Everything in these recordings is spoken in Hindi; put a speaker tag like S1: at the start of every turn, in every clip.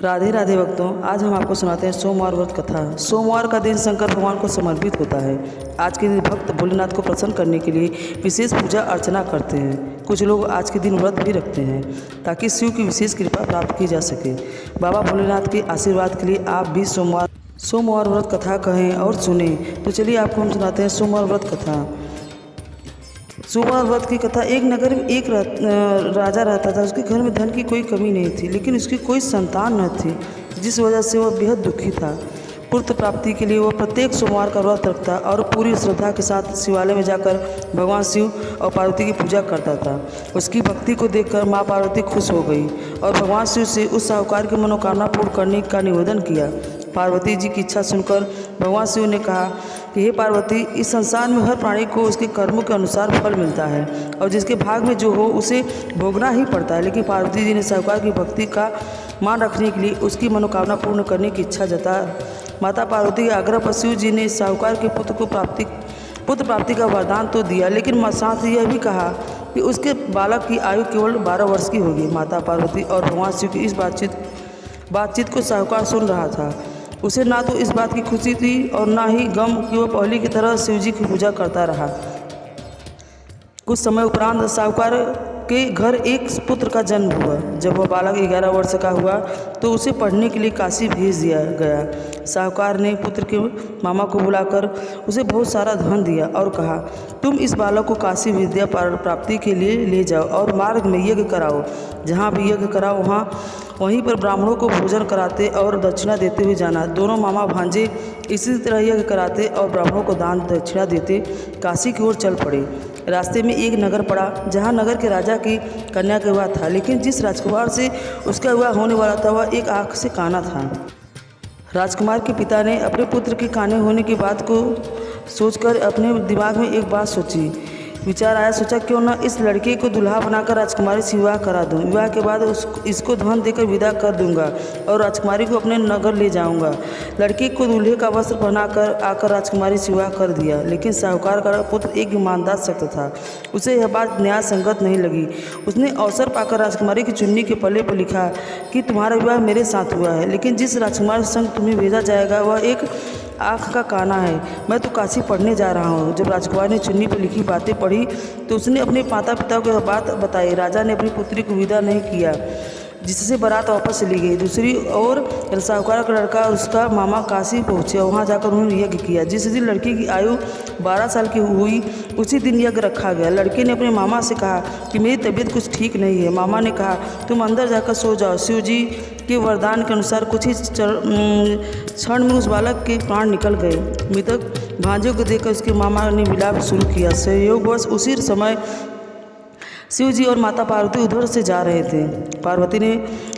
S1: राधे राधे भक्तों, आज हम आपको सुनाते हैं सोमवार व्रत कथा। सोमवार का दिन शंकर भगवान को समर्पित होता है। आज के दिन भक्त भोलेनाथ को प्रसन्न करने के लिए विशेष पूजा अर्चना करते हैं। कुछ लोग आज के दिन व्रत भी रखते हैं ताकि शिव की विशेष कृपा प्राप्त की जा सके। बाबा भोलेनाथ के आशीर्वाद के लिए आप भी सोमवार व्रत कथा कहें और सुने। तो चलिए आपको हम सुनाते हैं सोमवार व्रत कथा। सोमवार व्रत की कथा। एक नगर में एक राजा रहता था। उसके घर में धन की कोई कमी नहीं थी, लेकिन उसकी कोई संतान न थी, जिस वजह से वह बेहद दुखी था। पुत्र प्राप्ति के लिए वह प्रत्येक सोमवार का व्रत रखता और पूरी श्रद्धा के साथ शिवालय में जाकर भगवान शिव और पार्वती की पूजा करता था। उसकी भक्ति को देखकर माँ पार्वती खुश हो गई और भगवान शिव से उस साहूकार की मनोकामना पूर्ण करने का निवेदन किया। पार्वती जी की इच्छा सुनकर भगवान शिव ने कहा कि हे पार्वती, इस संसार में हर प्राणी को उसके कर्मों के अनुसार फल मिलता है और जिसके भाग में जो हो उसे भोगना ही पड़ता है। लेकिन पार्वती जी ने साहूकार की भक्ति का मान रखने के लिए उसकी मनोकामना पूर्ण करने की इच्छा जता। माता पार्वती के आग्रह पर शिव जी ने साहूकार के पुत्र प्राप्ति का वरदान तो दिया, लेकिन साथ ही यह भी कहा कि उसके बालक की आयु केवल 12 वर्ष की होगी। माता पार्वती और भगवान शिव की इस बातचीत को साहूकार सुन रहा था। उसे ना तो इस बात की खुशी थी और ना ही गम कि वह पहले की तरह शिव जी की पूजा करता रहा। कुछ समय उपरांत साहूकार के घर एक पुत्र का जन्म हुआ। जब वह बालक 11 वर्ष का हुआ तो उसे पढ़ने के लिए काशी भेज दिया गया। साहूकार ने पुत्र के मामा को बुलाकर उसे बहुत सारा धन दिया और कहा, तुम इस बालक को काशी विद्या प्राप्ति के लिए ले जाओ और मार्ग में यज्ञ कराओ। जहाँ भी यज्ञ कराओ वहीं पर ब्राह्मणों को भोजन कराते और दक्षिणा देते हुए जाना। दोनों मामा भांजे इसी तरह यज्ञ कराते और ब्राह्मणों को दान दक्षिणा देते काशी की ओर चल पड़े। रास्ते में एक नगर पड़ा जहाँ नगर के राजा की कन्या का विवाह था, लेकिन जिस राजकुमार से उसका विवाह होने वाला था वह एक आँख से काना था। राजकुमार के पिता ने अपने पुत्र के काने होने की बात को सोचकर अपने दिमाग में एक बात विचार आया। सोचा, क्यों न इस लड़के को दुल्हा बनाकर राजकुमारी से विवाह करा दूं। विवाह के बाद इसको धन देकर विदा कर दूंगा और राजकुमारी को अपने नगर ले जाऊंगा। लड़के को दूल्हे का वस्त्र पहनाकर आकर राजकुमारी से विवाह कर दिया, लेकिन साहूकार का पुत्र एक ईमानदार शख्स था। उसे यह बात न्याय संगत नहीं लगी। उसने अवसर पाकर राजकुमारी की चुन्नी के पल्ले पर लिखा कि तुम्हारा विवाह मेरे साथ हुआ है, लेकिन जिस राजकुमार संग तुम्हें भेजा जाएगा वह एक आँख का काना है। मैं तो काशी पढ़ने जा रहा हूँ। जब राजकुमार ने चुन्नी पर लिखी बातें पढ़ी तो उसने अपने माता पिता को बात बताई। राजा ने अपनी पुत्री को विदा नहीं किया, जिससे बारात वापस चली गई। दूसरी ओर साहूकार का लड़का और उसका मामा काशी पहुँचे। वहाँ जाकर उन्होंने यज्ञ किया। जिस दिन लड़की की आयु 12 साल की हुई उसी दिन यज्ञ रखा गया। लड़के ने अपने मामा से कहा कि मेरी तबीयत कुछ ठीक नहीं है। मामा ने कहा, तुम अंदर जाकर सो जाओ। शिव जी के वरदान के अनुसार कुछ ही क्षण में उस बालक के प्राण निकल गए। मृतक भांजों को देखकर उसके मामा ने विलाप शुरू किया। संयोगवश उसी समय शिव जी और माता पार्वती उधर से जा रहे थे। पार्वती ने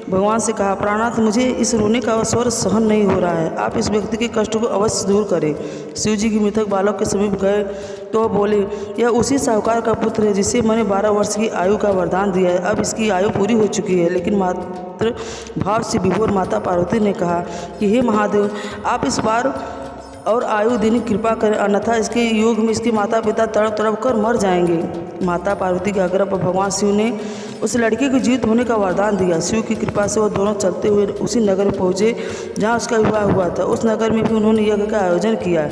S1: भगवान से कहा, प्राणनाथ, मुझे इस रोने का स्वर सहन नहीं हो रहा है। आप इस व्यक्ति के कष्ट को अवश्य दूर करें। शिव जी की मृतक बालक के समीप गए तो वह बोले, यह उसी साहूकार का पुत्र है जिसे मैंने 12 वर्ष की आयु का वरदान दिया है। अब इसकी आयु पूरी हो चुकी है। लेकिन मात्र भाव से विभोर माता पार्वती ने कहा कि हे महादेव, आप इस बार और आयु देने की कृपा करें, अन्यथा इसके योग में इसके माता पिता तड़प तड़प कर मर जाएंगे। माता पार्वती के आग्रह पर भगवान शिव ने उस लड़के को जीवित होने का वरदान दिया। शिव की कृपा से वह दोनों चलते हुए उसी नगर में पहुँचे जहाँ उसका विवाह हुआ था। उस नगर में भी उन्होंने यज्ञ का आयोजन किया।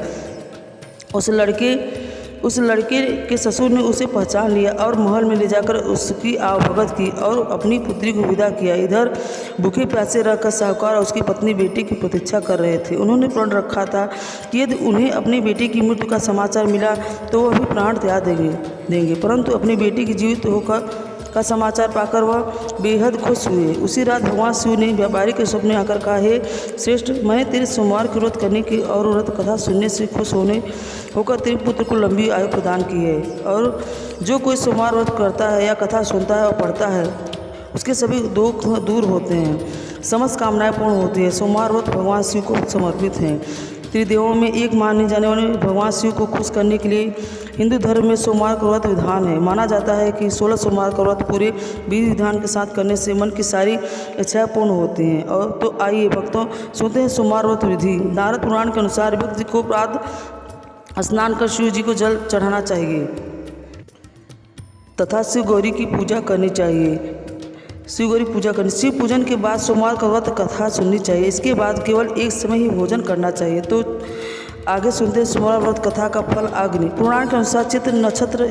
S1: उस लड़के के ससुर ने उसे पहचान लिया और महल में ले जाकर उसकी आवभगत की और अपनी पुत्री को विदा किया। इधर भूखे प्यासे रहकर साहूकार और उसकी पत्नी बेटी की प्रतीक्षा कर रहे थे। उन्होंने प्रण रखा था कि यदि उन्हें अपनी बेटी की मृत्यु का समाचार मिला तो वह भी प्राण त्याग देंगे, परंतु अपनी बेटी की जीवित होकर का समाचार पाकर वह बेहद खुश हुए। उसी रात भगवान शिव ने व्यापारी के स्वप्न आकर कहा, हे श्रेष्ठ, मैंने तेरे सोमवार की व्रत करने की और व्रत कथा सुनने से खुश होकर तेरे पुत्र को लंबी आयु प्रदान की है। और जो कोई सोमवार व्रत करता है या कथा सुनता है और पढ़ता है उसके सभी दुख दूर होते हैं, समस्त कामनाएं पूर्ण होती है। सोमवार व्रत भगवान शिव को समर्पित हैं। त्रिदेवों में एक माने जाने वाले भगवान शिव को खुश करने के लिए हिंदू धर्म में सोमवार का व्रत विधान है। माना जाता है कि 16 सोमवार का व्रत पूरे विधि विधान के साथ करने से मन की सारी इच्छाएं पूर्ण होती हैं। और तो आइए भक्तों, सुनते हैं सोमवार व्रत विधि। नारद पुराण के अनुसार व्यक्ति को प्रातः स्नान कर शिव जी को जल चढ़ाना चाहिए तथा शिव गौरी की पूजा करनी चाहिए। शिव गौरी पूजा करनी। शिव पूजन के बाद सोमवार का व्रत कथा सुननी चाहिए। इसके बाद केवल एक समय ही भोजन करना चाहिए। तो आगे सुनते हैं सोमवार व्रत कथा का फल। अग्नि पुराण के अनुसार चित्र नक्षत्र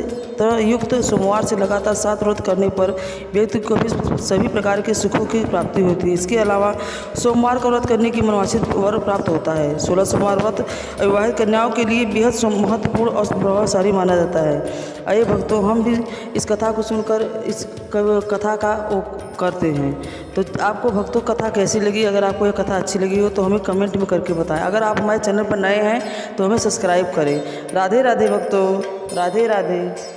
S1: युक्त सोमवार से लगातार 7 व्रत करने पर व्यक्ति को भी सभी प्रकार के सुखों की प्राप्ति होती है। इसके अलावा सोमवार का व्रत करने की मनवांछित वर प्राप्त होता है। 16 सोमवार व्रत अविवाहित कन्याओं के लिए बेहद महत्वपूर्ण और प्रभावशाली माना जाता है। आइए भक्तों, हम भी इस कथा को सुनकर इस कथा का वो करते हैं। तो आपको भक्तों कथा कैसी लगी? अगर आपको यह कथा अच्छी लगी हो तो हमें कमेंट में करके बताएं। अगर आप हमारे चैनल पर नए हैं तो हमें सब्सक्राइब करें। राधे राधे भक्तों, राधे राधे।